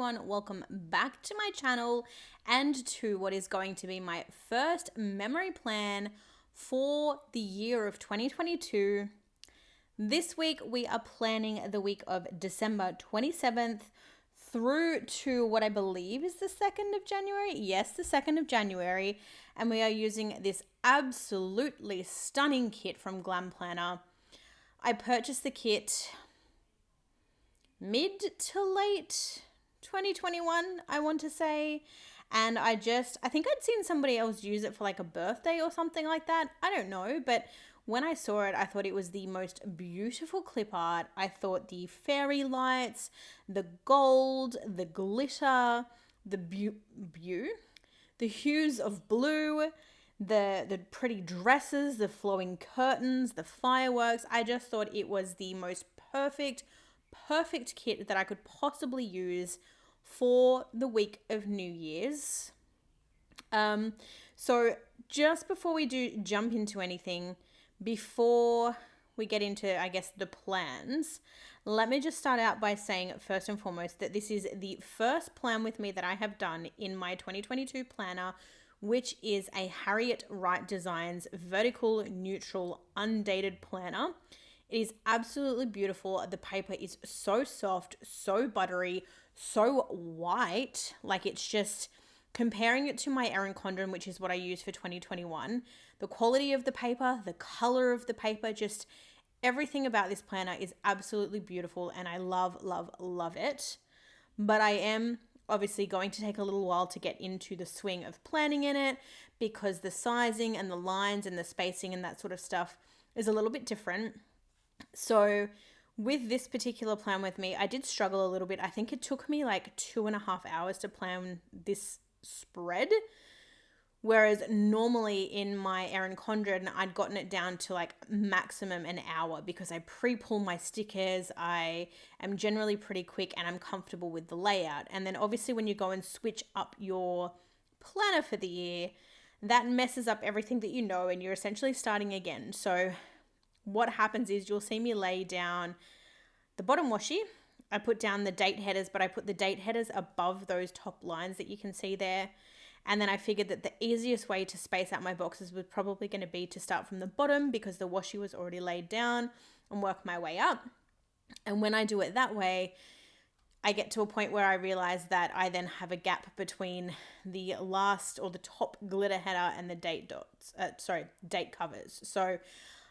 everyone, welcome back to my channel and to what is going to be my first memory plan for the year of 2022. This week we are planning the week of December 27th through to what I believe is the 2nd of January. Yes, the 2nd of January. And we are using this absolutely stunning kit from Glam Planner. I purchased the kit mid to late 2021, I want to say. And I think I'd seen somebody else use it for like a birthday or something like that. I don't know. But when I saw it, I thought it was the most beautiful clip art. I thought the fairy lights, the gold, the glitter, the the hues of blue, the pretty dresses, the flowing curtains, the fireworks. I just thought it was the most perfect kit that I could possibly use for the week of New Year's. So just before we do jump into anything, before we get into, I guess, the plans, let me just start out by saying first and foremost that this is the first plan with me that I have done in my 2022 planner, which is a Harriet Wright Designs vertical neutral undated planner. It is absolutely beautiful. The paper is so soft, so buttery, so white. Like, it's just, comparing it to my Erin Condren, which is what I used for 2021, the quality of the paper, the color of the paper, just everything about this planner is absolutely beautiful, and I love, love, love it. But I am obviously going to take a little while to get into the swing of planning in it, because the sizing and the lines and the spacing and that sort of stuff is a little bit different. So with this particular plan with me, I did struggle a little bit. I think it took me like 2.5 hours to plan this spread. Whereas normally in my Erin Condren, I'd gotten it down to like maximum an hour, because I pre-pull my stickers. I am generally pretty quick and I'm comfortable with the layout. And then obviously when you go and switch up your planner for the year, that messes up everything that you know, and you're essentially starting again. So what happens is you'll see me lay down the bottom washi. I put down the date headers, but I put the date headers above those top lines that you can see there. And then I figured that the easiest way to space out my boxes was probably going to be to start from the bottom, because the washi was already laid down, and work my way up. And when I do it that way, I get to a point where I realize that I then have a gap between the last or the top glitter header and the date covers. So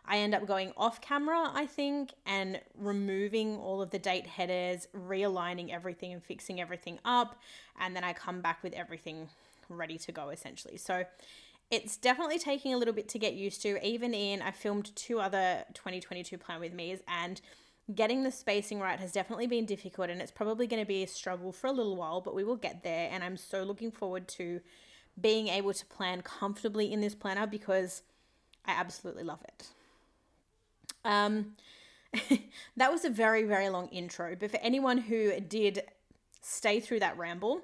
I end up going off camera, I think, and removing all of the date headers, realigning everything and fixing everything up. And then I come back with everything ready to go, essentially. So it's definitely taking a little bit to get used to. I filmed 2 other 2022 plan with me's, and getting the spacing right has definitely been difficult, and it's probably going to be a struggle for a little while, but we will get there. And I'm so looking forward to being able to plan comfortably in this planner, because I absolutely love it. That was a very, very long intro, but for anyone who did stay through that ramble,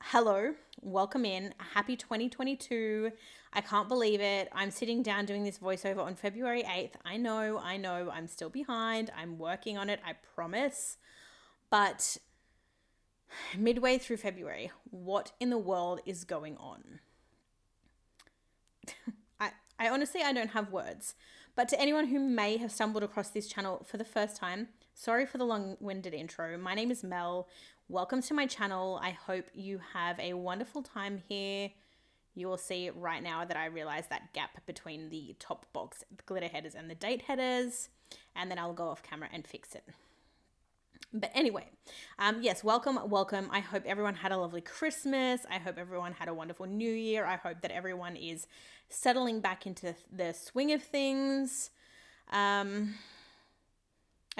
hello, welcome in, happy 2022. I can't believe it. I'm sitting down doing this voiceover on February 8th. I know, I'm still behind. I'm working on it, I promise. But midway through February, what in the world is going on? I honestly, I don't have words. But to anyone who may have stumbled across this channel for the first time, sorry for the long-winded intro. My name is Mel. Welcome to my channel. I hope you have a wonderful time here. You will see right now that I realize that gap between the top box, the glitter headers, and the date headers, and then I'll go off camera and fix it. But anyway, yes, welcome. I hope everyone had a lovely Christmas. I hope everyone had a wonderful New Year. I hope that everyone is settling back into the swing of things. I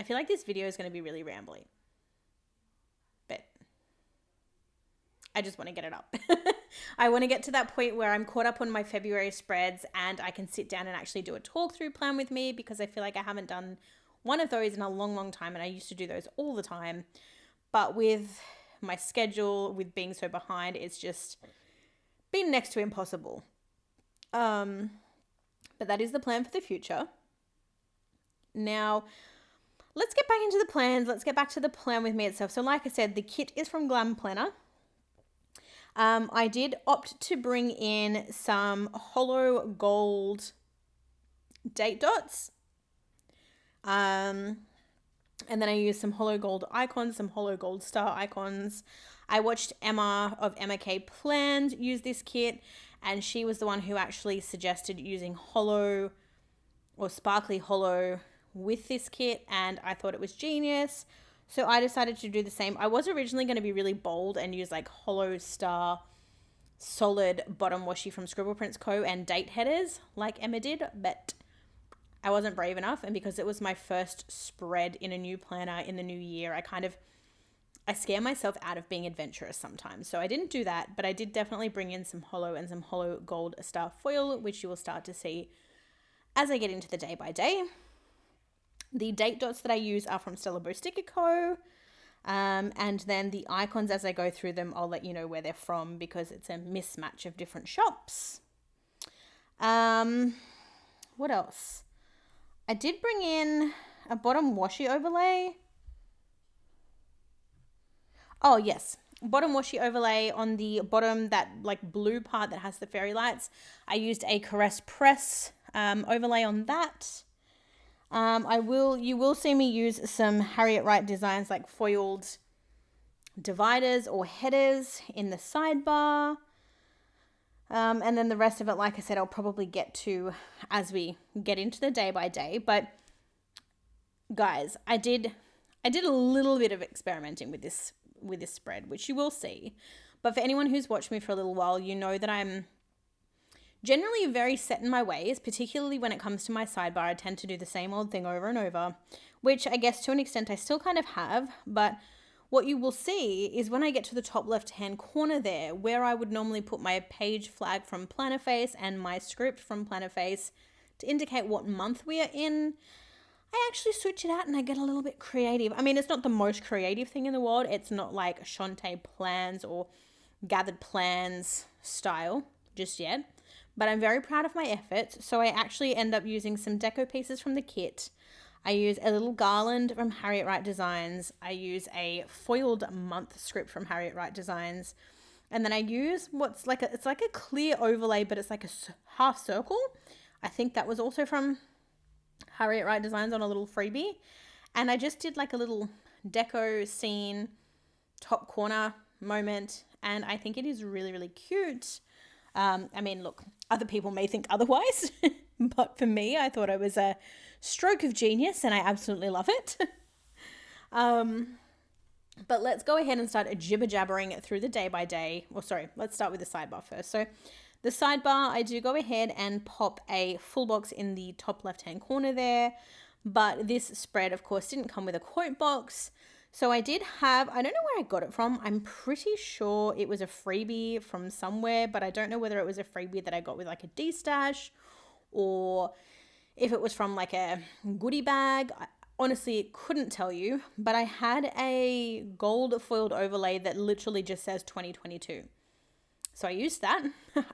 feel like this video is going to be really rambly, but I just want to get it up. I want to get to that point where I'm caught up on my February spreads and I can sit down and actually do a talk through plan with me, because I feel like I haven't done one of those in a long, long time, and I used to do those all the time. But with my schedule, with being so behind, it's just been next to impossible. But that is the plan for the future. Now, let's get back into the plans. Let's get back to the plan with me itself. So like I said, the kit is from Glam Planner. I did opt to bring in some hollow gold date dots. And then I used some hollow gold icons, some hollow gold star icons. I watched Emma of Emma K Plans use this kit, and she was the one who actually suggested using hollow or sparkly hollow with this kit, and I thought it was genius. So I decided to do the same. I was originally going to be really bold and use like hollow star solid bottom washi from Scribble Prints Co. and date headers like Emma did, but I wasn't brave enough, and because it was my first spread in a new planner in the new year, I scare myself out of being adventurous sometimes. So I didn't do that, but I did definitely bring in some hollow and some hollow gold star foil, which you will start to see as I get into the day by day. The date dots that I use are from Stella Bow Sticker Co. And then the icons, as I go through them, I'll let you know where they're from because it's a mismatch of different shops. What else? I did bring in a bottom washi overlay. Oh, yes. Bottom washi overlay on the bottom, that like blue part that has the fairy lights. I used a Caress Press overlay on that. You will see me use some Harriet Wright designs like foiled dividers or headers in the sidebar. And then the rest of it, like I said, I'll probably get to as we get into the day by day. But guys, I did a little bit of experimenting with this spread, which you will see. But for anyone who's watched me for a little while, you know that I'm generally very set in my ways, particularly when it comes to my sidebar. I tend to do the same old thing over and over, which I guess to an extent I still kind of have, but what you will see is when I get to the top left-hand corner there, where I would normally put my page flag from Plannerface and my script from Plannerface to indicate what month we are in, I actually switch it out and I get a little bit creative. I mean, it's not the most creative thing in the world. It's not like Shantae Plans or Gathered Plans style just yet, but I'm very proud of my efforts. So I actually end up using some deco pieces from the kit. I use a little garland from Harriet Wright Designs. I use a foiled month script from Harriet Wright Designs. And then I use it's like a clear overlay, but it's like a half circle. I think that was also from Harriet Wright Designs on a little freebie. And I just did like a little deco scene, top corner moment. And I think it is really, really cute. I mean, look, other people may think otherwise, but for me, I thought it was a stroke of genius and I absolutely love it. But let's go ahead and start jibber jabbering through the day by day. Let's start with the sidebar first. So the sidebar, I do go ahead and pop a full box in the top left-hand corner there, but this spread, of course, didn't come with a quote box. So I don't know where I got it from. I'm pretty sure it was a freebie from somewhere, but I don't know whether it was a freebie that I got with like a D-stash or if it was from like a goodie bag. I honestly couldn't tell you, but I had a gold foiled overlay that literally just says 2022. So I used that.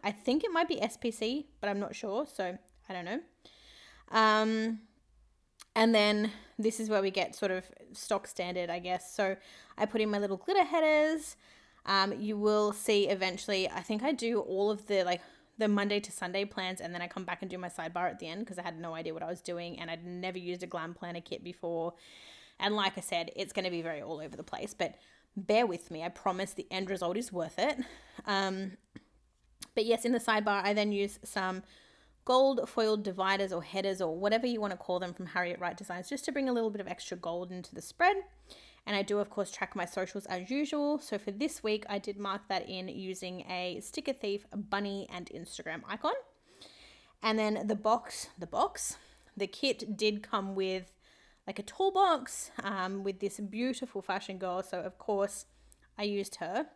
I think it might be SPC, but I'm not sure. So I don't know. And then this is where we get sort of stock standard, I guess. So I put in my little glitter headers. You will see eventually, I think I do all of the Monday to Sunday plans, and then I come back and do my sidebar at the end because I had no idea what I was doing and I'd never used a Glam Planner kit before. And like I said, it's going to be very all over the place, but bear with me. I promise the end result is worth it. But yes, in the sidebar, I then use some gold foiled dividers or headers or whatever you want to call them from Harriet Wright Designs, just to bring a little bit of extra gold into the spread. And I do, of course, track my socials as usual. So for this week, I did mark that in using a Sticker Thief, bunny, and Instagram icon. And then the kit did come with like a toolbox with this beautiful fashion girl. So of course, I used her.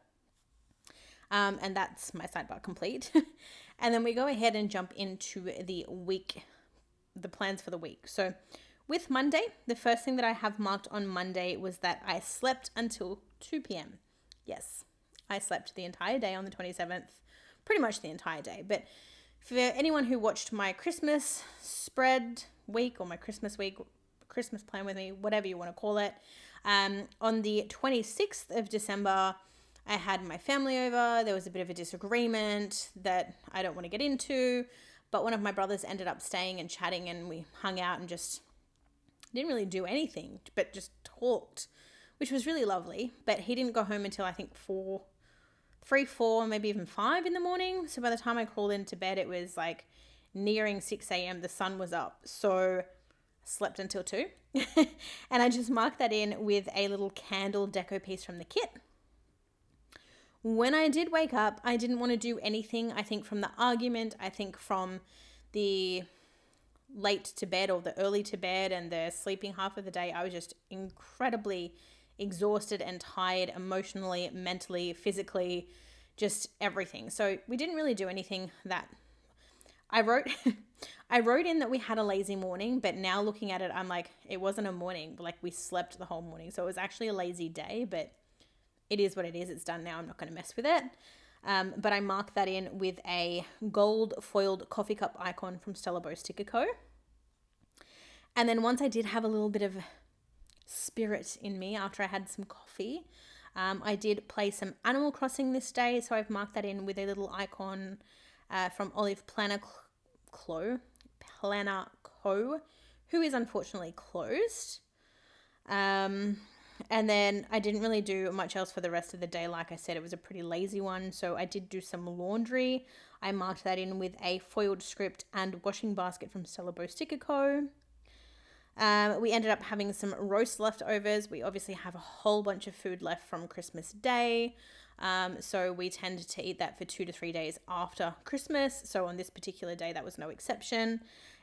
And that's my sidebar complete. And then we go ahead and jump into the plans for the week. So with Monday, the first thing that I have marked on Monday was that I slept until 2 p.m. Yes, I slept the entire day on the 27th, pretty much the entire day. But for anyone who watched my Christmas spread week or my Christmas Christmas plan with me, whatever you want to call it. On the 26th of December, I had my family over. There was a bit of a disagreement that I don't want to get into, but one of my brothers ended up staying and chatting, and we hung out and just didn't really do anything, but just talked, which was really lovely. But he didn't go home until I think 3, 4, maybe even 5 in the morning. So by the time I crawled into bed, it was like nearing 6 a.m. The sun was up. So I slept until 2. And I just marked that in with a little candle deco piece from the kit. When I did wake up, I didn't want to do anything. I think from the argument, I think from the late to bed or the early to bed and the sleeping half of the day, I was just incredibly exhausted and tired emotionally, mentally, physically, just everything. So we didn't really do anything that I wrote. I wrote in that we had a lazy morning, but now looking at it, I'm like, it wasn't a morning, like we slept the whole morning. So it was actually a lazy day, but it is what it is. It's done now. I'm not going to mess with it. But I marked that in with a gold foiled coffee cup icon from Stella Bow Sticker Co. And then once I did have a little bit of spirit in me after I had some coffee, I did play some Animal Crossing this day. So I've marked that in with a little icon from Olive Planner Co, who is unfortunately closed. And then I didn't really do much else for the rest of the day. Like I said, it was a pretty lazy one. So I did do some laundry. I marked that in with a foiled script and washing basket from Stella Bow Sticker Co. We ended up having some roast leftovers. We obviously have a whole bunch of food left from Christmas Day. So we tend to eat that for 2 to 3 days after Christmas. So on this particular day, that was no exception.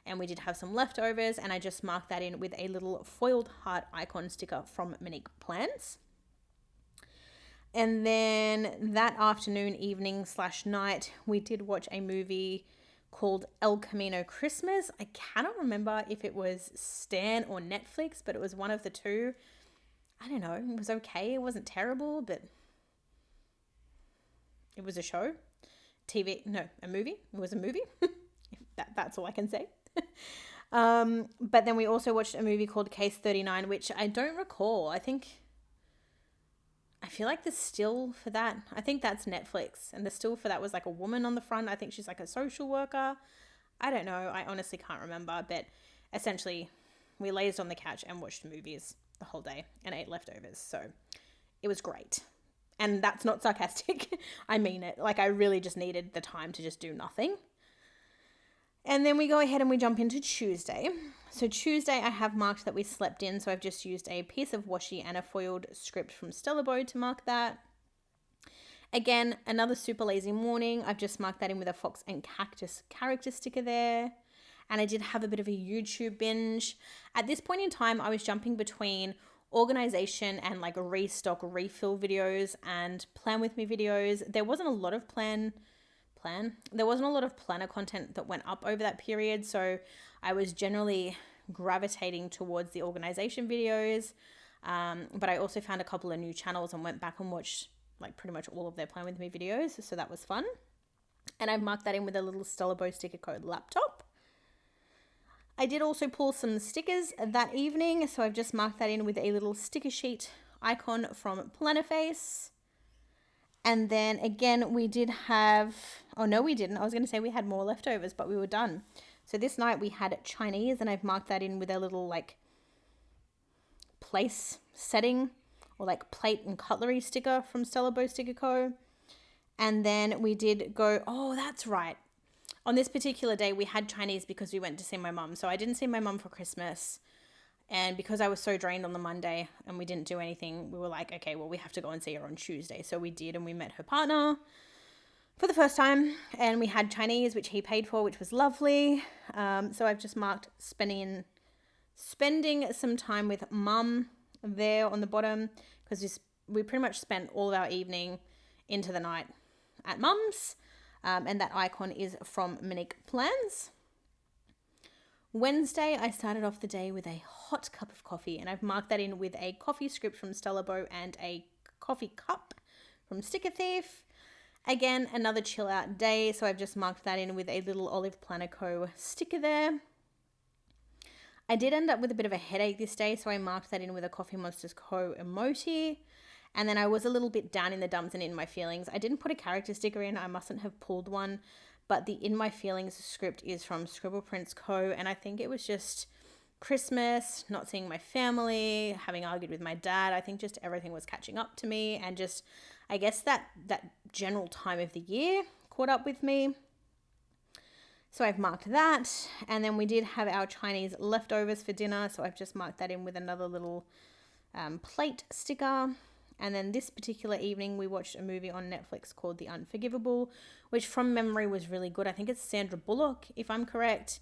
And we did have some leftovers, and I just marked that in with a little foiled heart icon sticker from Monique Plans. And then that afternoon, evening / night, we did watch a movie called El Camino Christmas. I cannot remember if it was Stan or Netflix, but it was one of the two. I don't know. It was okay. It wasn't terrible, but it was a show. A movie. It was a movie. That's all I can say. But then we also watched a movie called Case 39, which I don't recall. I feel like the still for that, I think that's Netflix, and the still for that was like a woman on the front. I think she's like a social worker. I don't know. I honestly can't remember, but essentially we lazed on the couch and watched movies the whole day and ate leftovers. So it was great. And that's not sarcastic. I mean it. Like, I really just needed the time to just do nothing. And then we go ahead and we jump into Tuesday. So Tuesday I have marked that we slept in. So I've just used a piece of washi and a foiled script from Stella Bow to mark that. Again, another super lazy morning. I've just marked that in with a fox and cactus character sticker there. And I did have a bit of a YouTube binge. At this point in time, I was jumping between organization and like restock refill videos and plan with me videos. There wasn't a lot of there wasn't a lot of planner content that went up over that period, so I was generally gravitating towards the organization videos, but I also found a couple of new channels and went back and watched like pretty much all of their plan with me videos, so that was fun. And I've marked that in with a little Stella Bow sticker code laptop. I did also pull some stickers that evening, so I've just marked that in with a little sticker sheet icon from Plannerface. And then again, we did have, oh no, we didn't. I was going to say we had more leftovers, but we were done. So this night we had Chinese, and I've marked that in with a little like place setting or like plate and cutlery sticker from Stella Bow Sticker Co. And then we did go, oh, that's right. On this particular day, we had Chinese because we went to see my mum. So I didn't see my mum for Christmas. And because I was so drained on the Monday and we didn't do anything, we were like, okay, well, we have to go and see her on Tuesday. So we did, and we met her partner for the first time. And we had Chinese, which he paid for, which was lovely. So I've just marked spending some time with mum there on the bottom, because we pretty much spent all of our evening into the night at mum's. And that icon is from Monique Plans. Wednesday, I started off the day with a hot cup of coffee, and I've marked that in with a coffee script from Stella Bow and a coffee cup from Sticker Thief. Again, another chill out day, so I've just marked that in with a little Olive Planner Co sticker there. I did end up with a bit of a headache this day, so I marked that in with a Coffee Monsters Co. emoji. And then I was a little bit down in the dumps and in my feelings. I didn't put a character sticker in. I mustn't have pulled one. But the In My Feelings script is from Scribble Prints Co. And I think it was just Christmas, not seeing my family, having argued with my dad. I think just everything was catching up to me. And just, I guess that general time of the year caught up with me. So I've marked that. And then we did have our Chinese leftovers for dinner. So I've just marked that in with another little plate sticker. And then this particular evening, we watched a movie on Netflix called The Unforgivable, which from memory was really good. I think it's Sandra Bullock, if I'm correct.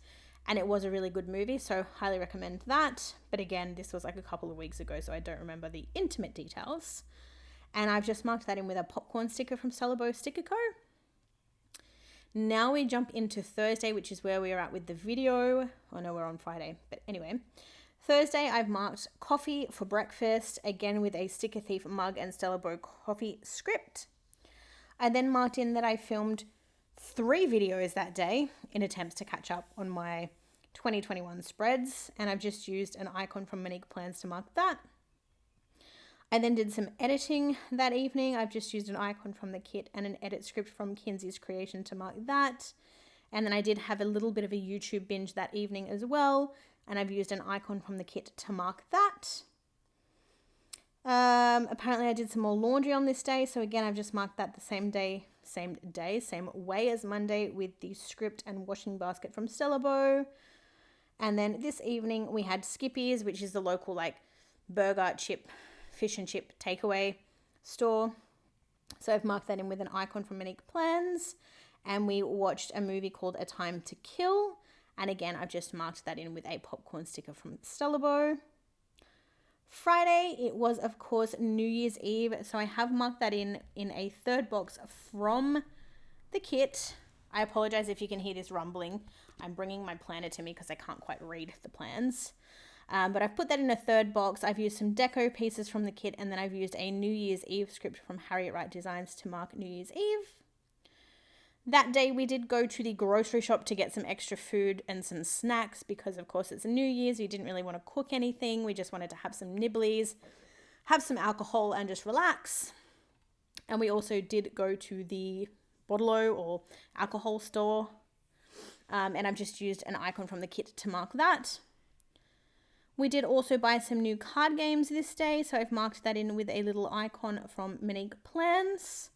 And it was a really good movie, so highly recommend that. But again, this was like a couple of weeks ago, so I don't remember the intimate details. And I've just marked that in with a popcorn sticker from Celebo Sticker Co. Now we jump into Thursday, which is where we are at with the video. Oh no, we're on Friday. But anyway, Thursday I've marked coffee for breakfast, again with a Sticker Thief mug and Celebo coffee script. I then marked in that I filmed 3 videos that day in attempts to catch up on my 2021 spreads, and I've just used an icon from Monique Plans to mark that. I then did some editing that evening. I've just used an icon from the kit and an edit script from Kinsey's Creation to mark that. And then I did have a little bit of a YouTube binge that evening as well, and I've used an icon from the kit to mark that. Apparently I did some more laundry on this day, so again I've just marked that the same way as Monday with the script and washing basket from Celebo. And then this evening we had Skippy's, which is the local like burger, fish and chip takeaway store. So I've marked that in with an icon from Monique Plans, and we watched a movie called A Time to Kill. And again, I've just marked that in with a popcorn sticker from Celebo. Friday, it was, of course, New Year's Eve. So I have marked that in a third box from the kit. I apologize if you can hear this rumbling. I'm bringing my planner to me because I can't quite read the plans. But I've put that in a third box. I've used some deco pieces from the kit, and then I've used a New Year's Eve script from Harriet Wright Designs to mark New Year's Eve. That day we did go to the grocery shop to get some extra food and some snacks because of course it's New Year's. We didn't really want to cook anything. We just wanted to have some nibblies, have some alcohol and just relax. And we also did go to the bottle or alcohol store. And I've just used an icon from the kit to mark that. We did also buy some new card games this day. So I've marked that in with a little icon from Monique Plans.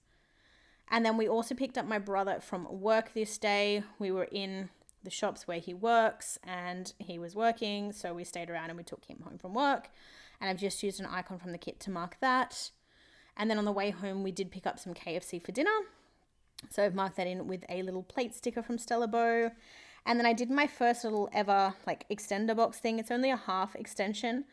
And then we also picked up my brother from work this day. We were in the shops where he works and he was working. So we stayed around and we took him home from work. And I've just used an icon from the kit to mark that. And then on the way home, we did pick up some KFC for dinner. So I've marked that in with a little plate sticker from Celebo. And then I did my first little ever like extender box thing. It's only a half extension.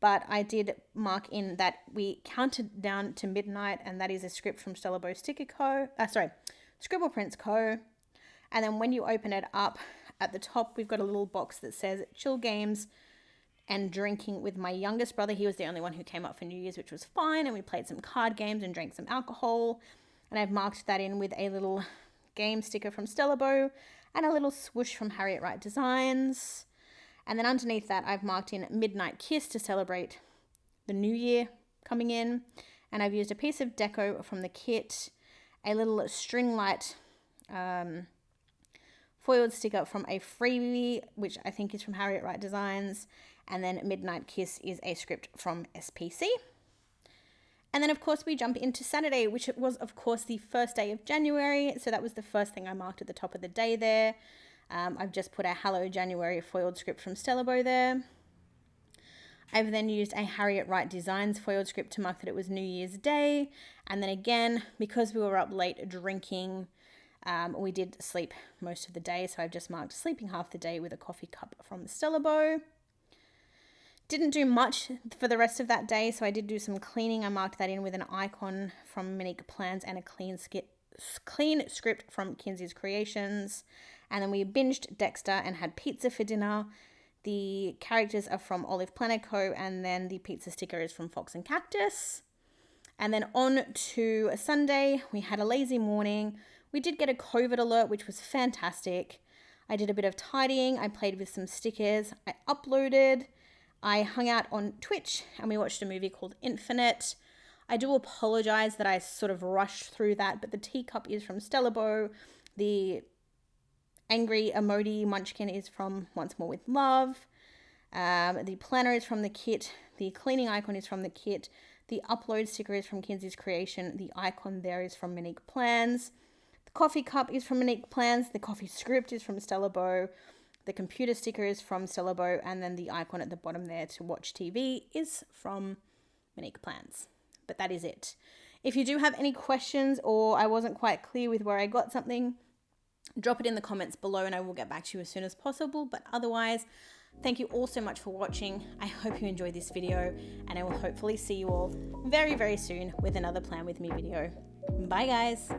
But I did mark in that we counted down to midnight, and that is a script from Celebo Scribble Prints Co. And then when you open it up, at the top, we've got a little box that says chill games and drinking with my youngest brother. He was the only one who came up for New Year's, which was fine. And we played some card games and drank some alcohol. And I've marked that in with a little game sticker from Celebo and a little swoosh from Harriet Wright Designs. And then underneath that, I've marked in Midnight Kiss to celebrate the new year coming in. And I've used a piece of deco from the kit, a little string light foiled sticker from a freebie, which I think is from Harriet Wright Designs. And then Midnight Kiss is a script from SPC. And then, of course, we jump into Saturday, which was, of course, the first day of January. So that was the first thing I marked at the top of the day there. I've just put a Hello January foiled script from Celebo there. I've then used a Harriet Wright Designs foiled script to mark that it was New Year's Day. And then again, because we were up late drinking, we did sleep most of the day. So I've just marked sleeping half the day with a coffee cup from Celebo. Didn't do much for the rest of that day. So I did do some cleaning. I marked that in with an icon from Monique Plans and a clean script from Kinsey's Creations. And then we binged Dexter and had pizza for dinner. The characters are from Olive Planet Co. And then the pizza sticker is from Fox and Cactus. And then on to Sunday, we had a lazy morning. We did get a COVID alert, which was fantastic. I did a bit of tidying. I played with some stickers. I uploaded. I hung out on Twitch and we watched a movie called Infinite. I do apologize that I sort of rushed through that, but the teacup is from Stellabo. The angry emoji munchkin is from Once More With Love. The planner is from the kit. The cleaning icon is from the kit. The upload sticker is from Kinsey's Creation. The icon there is from Monique Plans. The coffee cup is from Monique Plans. The coffee script is from Stellabo. The computer sticker is from Stellabo. And then the icon at the bottom there to watch TV is from Monique Plans. But that is it. If you do have any questions or I wasn't quite clear with where I got something, drop it in the comments below and I will get back to you as soon as possible. But otherwise, thank you all so much for watching. I hope you enjoyed this video and I will hopefully see you all very, very soon with another Plan With Me video. Bye guys.